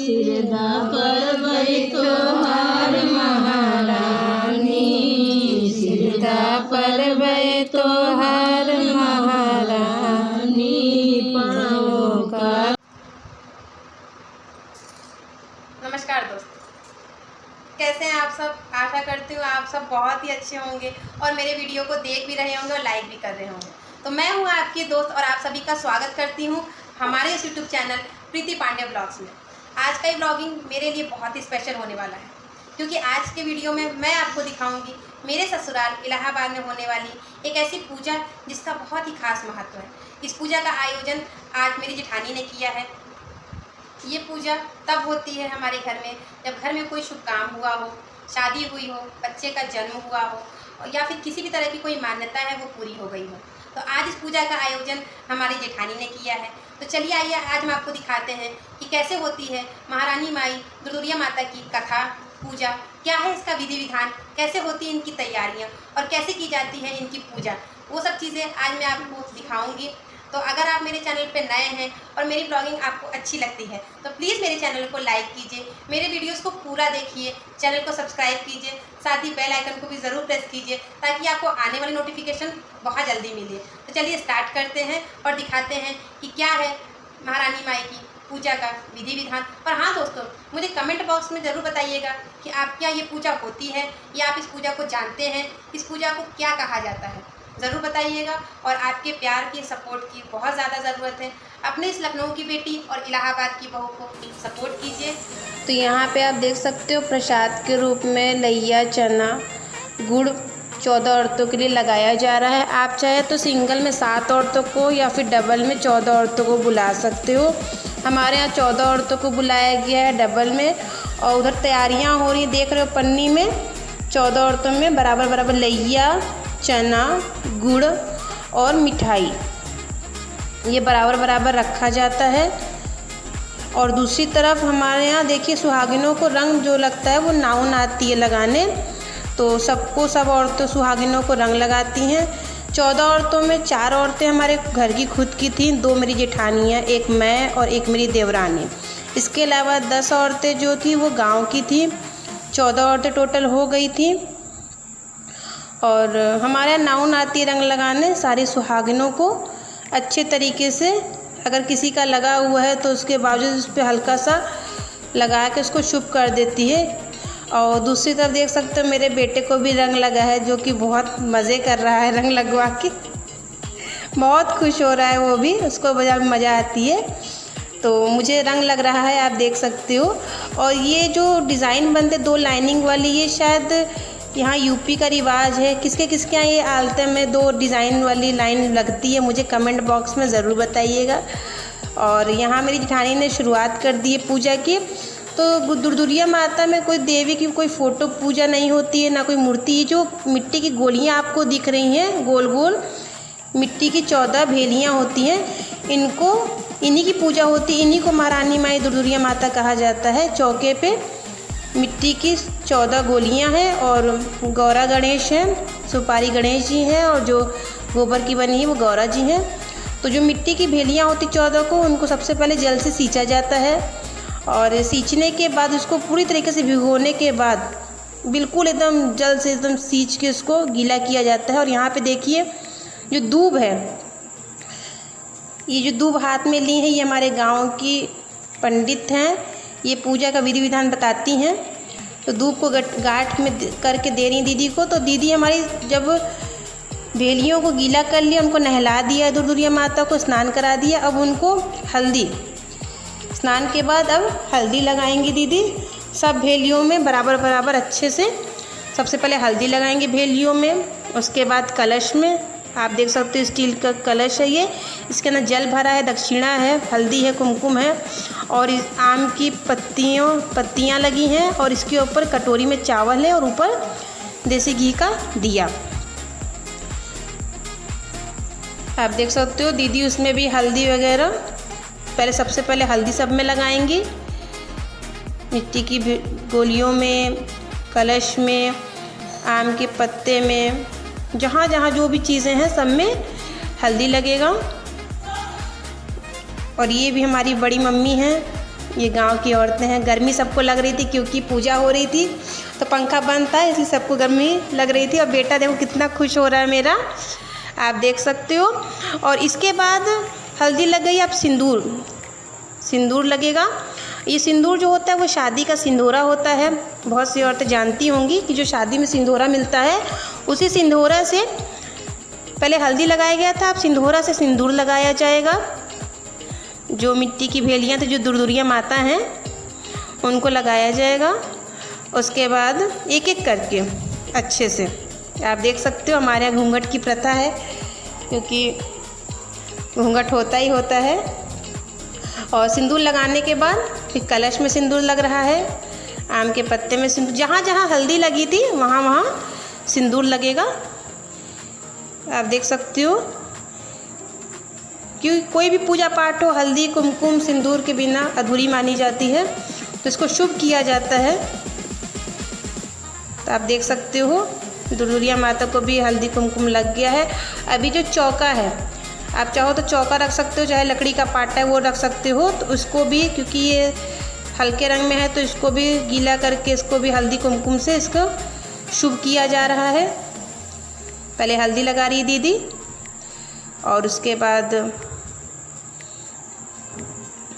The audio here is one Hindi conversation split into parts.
सिरदा परवै तोहार महारानी, सिरदा परवै तोहार महारानी, पाँव का। नमस्कार दोस्तों, कैसे हैं आप सब। आशा करती हूँ आप सब बहुत ही अच्छे होंगे और मेरे वीडियो को देख भी रहे होंगे और लाइक भी कर रहे होंगे। तो मैं हूँ आपकी दोस्त और आप सभी का स्वागत करती हूँ हमारे इस यूट्यूब चैनल प्रीति पांडे ब्लॉग्स में। आज का ये ब्लॉगिंग मेरे लिए बहुत ही स्पेशल होने वाला है, क्योंकि आज के वीडियो में मैं आपको दिखाऊंगी मेरे ससुराल इलाहाबाद में होने वाली एक ऐसी पूजा जिसका बहुत ही खास महत्व है। इस पूजा का आयोजन आज मेरी जेठानी ने किया है। ये पूजा तब होती है हमारे घर में जब घर में कोई शुभ काम हुआ हो, शादी हुई हो, बच्चे का जन्म हुआ हो या फिर किसी भी तरह की कोई मान्यता है वो पूरी हो गई हो। तो आज इस पूजा का आयोजन हमारी जेठानी ने किया है। तो चलिए आइए आज हम आपको दिखाते हैं कि कैसे होती है महारानी माई दुर्दुरिया माता की कथा पूजा, क्या है इसका विधि विधान, कैसे होती है इनकी तैयारियाँ और कैसे की जाती है इनकी पूजा। वो सब चीज़ें आज मैं आपको दिखाऊंगी। तो अगर आप मेरे चैनल पे नए हैं और मेरी ब्लॉगिंग आपको अच्छी लगती है तो प्लीज़ मेरे चैनल को लाइक कीजिए, मेरे वीडियोस को पूरा देखिए, चैनल को सब्सक्राइब कीजिए, साथ ही बेल आइकन को भी ज़रूर प्रेस कीजिए ताकि आपको आने वाली नोटिफिकेशन बहुत जल्दी मिले। तो चलिए स्टार्ट करते हैं और दिखाते हैं कि क्या है महारानी माई की पूजा का विधि विधान। और हाँ दोस्तों, मुझे कमेंट बॉक्स में ज़रूर बताइएगा कि आपके यहाँ ये पूजा होती है या आप इस पूजा को जानते हैं, इस पूजा को क्या कहा जाता है, ज़रूर बताइएगा। और आपके प्यार की सपोर्ट की बहुत ज़्यादा ज़रूरत है। अपने इस लखनऊ की बेटी और इलाहाबाद की बहू को सपोर्ट कीजिए। तो यहाँ पे आप देख सकते हो प्रसाद के रूप में लैया, चना, गुड़ 14 औरतों के लिए लगाया जा रहा है। आप चाहे तो सिंगल में 7 औरतों को या फिर डबल में 14 औरतों को बुला सकते हो। हमारे यहाँ 14 औरतों को बुलाया गया है डबल में। और उधर तैयारियाँ हो रही, देख रहे हो पन्नी में 14 औरतों में बराबर बराबर लैया, चना, गुड़ और मिठाई ये बराबर बराबर रखा जाता है। और दूसरी तरफ हमारे यहाँ देखिए सुहागिनों को रंग जो लगता है वो नाउन आती है लगाने। तो सब औरतें सुहागिनों को रंग लगाती हैं। 14 औरतों में 4 औरतें हमारे घर की खुद की थीं, 2 मेरी जेठानियाँ, एक मैं और एक मेरी देवरानी। इसके अलावा 10 औरतें जो थी वो गाँव की थी। 14 औरतें टोटल हो गई थी। और हमारे यहाँ नाउन आती है रंग लगाने सारी सुहागिनों को अच्छे तरीके से। अगर किसी का लगा हुआ है तो उसके बावजूद उस पर हल्का सा लगा के उसको शुभ कर देती है। और दूसरी तरफ देख सकते हो मेरे बेटे को भी रंग लगा है, जो कि बहुत मज़े कर रहा है रंग लगवा के। बहुत खुश हो रहा है वो भी, उसको बड़ा मज़ा आती है। तो मुझे रंग लग रहा है, आप देख सकते हो। और ये जो डिज़ाइन बनते 2 लाइनिंग वाली, ये शायद यहाँ यूपी का रिवाज है। किसके किसके यहाँ ये आलते में 2 डिज़ाइन वाली लाइन लगती है, मुझे कमेंट बॉक्स में ज़रूर बताइएगा। और यहाँ मेरी जेठानी ने शुरुआत कर दी है पूजा की। तो दुर्दुरिया माता में कोई देवी की कोई फ़ोटो पूजा नहीं होती है, ना कोई मूर्ति। ये जो मिट्टी की गोलियाँ आपको दिख रही हैं गोल गोल, मिट्टी की 14 भेलियाँ होती हैं, इन्हीं की पूजा होती है। इन्हीं को महारानी माई दुर्दुरिया माता कहा जाता है। चौके पे मिट्टी की 14 गोलियां हैं और गौरा गणेश हैं, सुपारी गणेश जी हैं और जो गोबर की बनी है वो गौरा जी हैं। तो जो मिट्टी की भेलियां होती 14 को, उनको सबसे पहले जल से सींचा जाता है। और सींचने के बाद उसको पूरी तरीके से भिगोने के बाद बिल्कुल एकदम जल से एकदम सींच के उसको गीला किया जाता है। और यहाँ पे देखिए जो दूब है, ये जो दूब हाथ में ली है ये हमारे गाँव की पंडित हैं, ये पूजा का विधि विधान बताती हैं। तो दूब को गांठ में करके दे रही दीदी को। तो दीदी हमारी जब भेलियों को गीला कर लिया, उनको नहला दिया, दुर्दुरिया माता को स्नान करा दिया। अब उनको हल्दी, स्नान के बाद अब हल्दी लगाएंगी दीदी सब भेलियों में बराबर बराबर अच्छे से। सबसे पहले हल्दी लगाएंगे भेलियों में, उसके बाद कलश में। आप देख सकते हो स्टील का कलश है ये, इसके अंदर जल भरा है, दक्षिणा है, हल्दी है, कुमकुम है और इस आम की पत्तियाँ लगी हैं। और इसके ऊपर कटोरी में चावल है और ऊपर देसी घी का दिया। आप देख सकते हो दीदी उसमें भी हल्दी वगैरह सबसे पहले हल्दी सब में लगाएंगी, मिट्टी की गोलियों में, कलश में, आम के पत्ते में, जहाँ जहाँ जो भी चीज़ें हैं सब में हल्दी लगेगा। और ये भी हमारी बड़ी मम्मी हैं, ये गांव की औरतें हैं। गर्मी सबको लग रही थी क्योंकि पूजा हो रही थी तो पंखा बंद था, इसलिए सबको गर्मी लग रही थी। और बेटा देखो कितना खुश हो रहा है मेरा, आप देख सकते हो। और इसके बाद हल्दी लग गई, अब सिंदूर लगेगा। ये सिंदूर जो होता है वो शादी का सिंदूरा होता है। बहुत सी औरतें जानती होंगी कि जो शादी में सिंदूरा मिलता है, उसी सिंदूरा से पहले हल्दी लगाया गया था, अब सिंदूरा से सिंदूर लगाया जाएगा। जो मिट्टी की भेलियाँ तो जो दुर्दुरिया माता हैं उनको लगाया जाएगा। उसके बाद एक एक करके अच्छे से, आप देख सकते हो हमारे यहाँ घूंघट की प्रथा है, क्योंकि घूंघट होता ही होता है। और सिंदूर लगाने के बाद फिर कलश में सिंदूर लग रहा है, आम के पत्ते में सिंदूर, जहाँ जहाँ हल्दी लगी थी वहाँ वहाँ सिंदूर लगेगा। आप देख सकते हो, क्योंकि कोई भी पूजा पाठ हो हल्दी कुमकुम सिंदूर के बिना अधूरी मानी जाती है, तो इसको शुभ किया जाता है। तो आप देख सकते हो दुर्दुरिया माता को भी हल्दी कुमकुम लग गया है। अभी जो चौका है, आप चाहो तो चौका रख सकते हो, चाहे लकड़ी का पाटा है वो रख सकते हो। तो उसको भी, क्योंकि ये हल्के रंग में है, तो इसको भी गीला करके इसको भी हल्दी कुमकुम से इसको शुभ किया जा रहा है। पहले हल्दी लगा रही दीदी और उसके बाद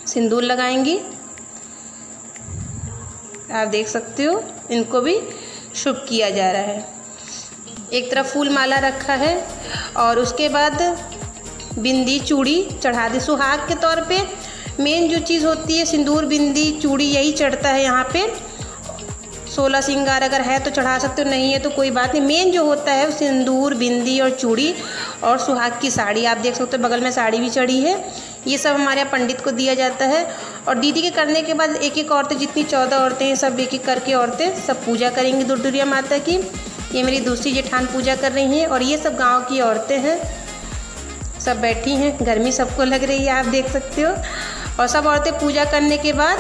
सिंदूर लगाएंगी। आप देख सकते हो इनको भी शुभ किया जा रहा है। एक तरफ फूल माला रखा है और उसके बाद बिंदी चूड़ी चढ़ा दी। सुहाग के तौर पे मेन जो चीज़ होती है सिंदूर बिंदी चूड़ी, यही चढ़ता है यहाँ पे। 16 श्रृंगार अगर है तो चढ़ा सकते हो, नहीं है तो कोई बात नहीं। मेन जो होता है सिंदूर बिंदी और चूड़ी और सुहाग की साड़ी। आप देख सकते हो बगल में साड़ी भी चढ़ी है। ये सब हमारे यहाँ पंडित को दिया जाता है। और दीदी के करने के बाद एक एक औरतें, जितनी 14 औरतें हैं, सब एक एक करके औरतें सब पूजा करेंगी दुर्दुरिया माता की। ये मेरी दूसरी जेठान पूजा कर रही हैं और ये सब गाँव की औरतें हैं, सब बैठी हैं। गर्मी सबको लग रही है, आप देख सकते हो। और सब औरतें पूजा करने के बाद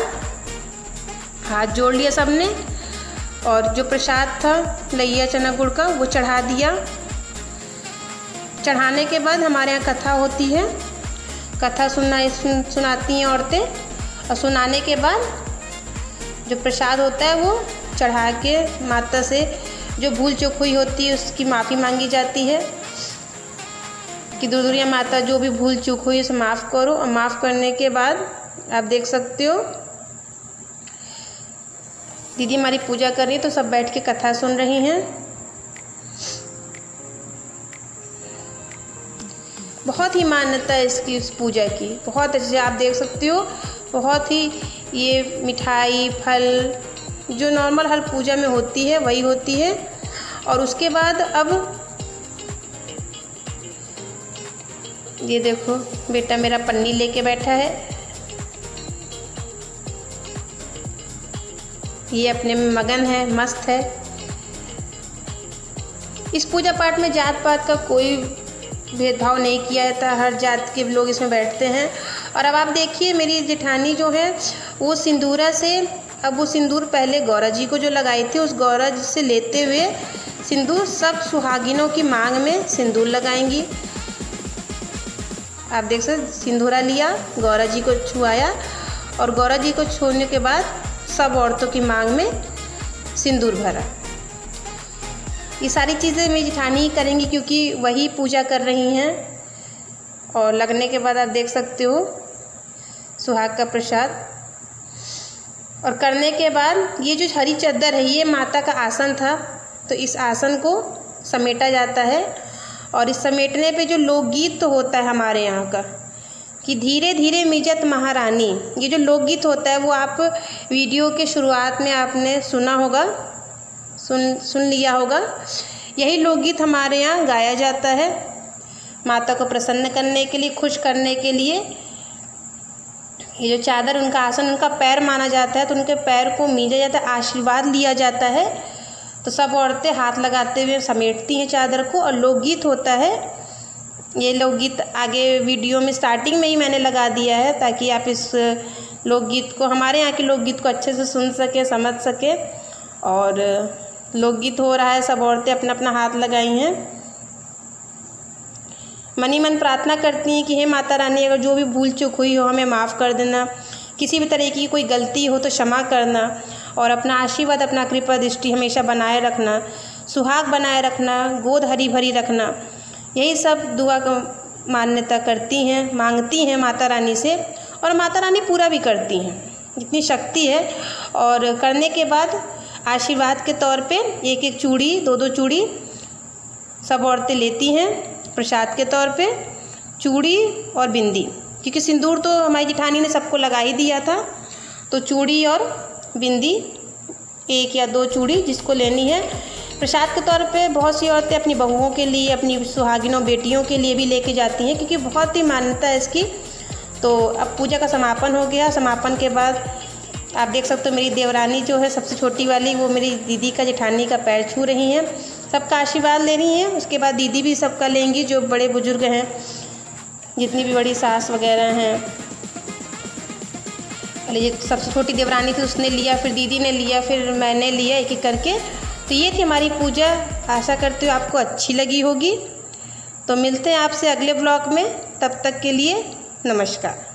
हाथ जोड़ लिया सबने, और जो प्रसाद था लैया चना गुड़ का वो चढ़ा दिया। चढ़ाने के बाद हमारे यहाँ कथा होती है, कथा सुनाती हैं औरतें। और सुनाने के बाद जो प्रसाद होता है वो चढ़ा के माता से जो भूल चूक हुई होती है उसकी माफ़ी मांगी जाती है कि दुर्दुरिया माता जो भी भूल चूक हुई उसे माफ़ करो। और माफ़ करने के बाद आप देख सकते हो दीदी हमारी पूजा कर रही है, तो सब बैठ के कथा सुन रही हैं। बहुत ही मान्यता है इसकी, इस पूजा की बहुत अच्छे आप देख सकते हो। बहुत ही ये मिठाई फल जो नॉर्मल हर पूजा में होती है वही होती है। और उसके बाद अब ये देखो बेटा मेरा पन्नी लेके बैठा है, ये अपने में मगन है, मस्त है। इस पूजा पाठ में जात पात का कोई भेदभाव नहीं किया जाता, हर जात के लोग इसमें बैठते हैं। और अब आप देखिए मेरी जेठानी जो है वो सिंदूरा से, अब वो सिंदूर पहले गौरा जी को जो लगाई थी उस गौरा जी से लेते हुए सिंदूर सब सुहागिनों की मांग में सिंदूर लगाएंगी। आप देख सकते सिंदूरा लिया, गौरा जी को छुआया और गौरा जी को छूने के बाद सब औरतों की मांग में सिंदूर भरा। ये सारी चीज़ें मेरी जेठानी ही करेंगी क्योंकि वही पूजा कर रही हैं। और लगने के बाद आप देख सकते हो सुहाग का प्रसाद। और करने के बाद ये जो हरी चादर है ये माता का आसन था, तो इस आसन को समेटा जाता है। और इस समेटने पे जो लोकगीत तो होता है हमारे यहाँ का कि धीरे धीरे मिजत महारानी, ये जो लोकगीत होता है वो आप वीडियो के शुरुआत में आपने सुना होगा, सुन लिया होगा। यही लोकगीत हमारे यहाँ गाया जाता है माता को प्रसन्न करने के लिए, खुश करने के लिए। ये जो चादर उनका आसन उनका पैर माना जाता है, तो उनके पैर को मीजा जाता है, आशीर्वाद लिया जाता है। तो सब औरतें हाथ लगाते हुए समेटती हैं चादर को। और लोकगीत होता है, ये लोकगीत आगे वीडियो में स्टार्टिंग में ही मैंने लगा दिया है ताकि आप इस लोकगीत को, हमारे यहाँ के लोकगीत को अच्छे से सुन सके, समझ सके। और लोकगीत हो रहा है, सब औरतें अपना अपना हाथ लगाई हैं, मनी मन प्रार्थना करती हैं कि हे माता रानी अगर जो भी भूल चूक हुई हो हमें माफ़ कर देना। किसी भी तरह की कोई गलती हो तो क्षमा करना और अपना आशीर्वाद, अपना कृपा दृष्टि हमेशा बनाए रखना, सुहाग बनाए रखना, गोद हरी भरी रखना, यही सब दुआ को मान्यता करती हैं, मांगती हैं माता रानी से, और माता रानी पूरा भी करती हैं। इतनी शक्ति है। और करने के बाद आशीर्वाद के तौर पे एक एक चूड़ी, दो दो चूड़ी सब औरतें लेती हैं प्रसाद के तौर पे, चूड़ी और बिंदी, क्योंकि सिंदूर तो हमारी जेठानी ने सबको लगा ही दिया था। तो चूड़ी और बिंदी, एक या दो चूड़ी जिसको लेनी है। प्रसाद के तौर पे बहुत सी औरतें अपनी बहुओं के लिए, अपनी सुहागिनों बेटियों के लिए भी लेके जाती हैं, क्योंकि बहुत ही मान्यता है इसकी। तो अब पूजा का समापन हो गया। समापन के बाद आप देख सकते हो मेरी देवरानी जो है सबसे छोटी वाली, वो मेरी दीदी का, जेठानी का पैर छू रही हैं, सबका आशीर्वाद ले रही हैं। उसके बाद दीदी भी सबका लेंगी, जो बड़े बुजुर्ग हैं, जितनी भी बड़ी सास वगैरह हैं। पहले ये सबसे छोटी देवरानी थी, उसने लिया, फिर दीदी ने लिया, फिर मैंने लिया, एक एक करके। तो ये थी हमारी पूजा। आशा करती हूँ आपको अच्छी लगी होगी। तो मिलते हैं आपसे अगले ब्लॉग में, तब तक के लिए नमस्कार।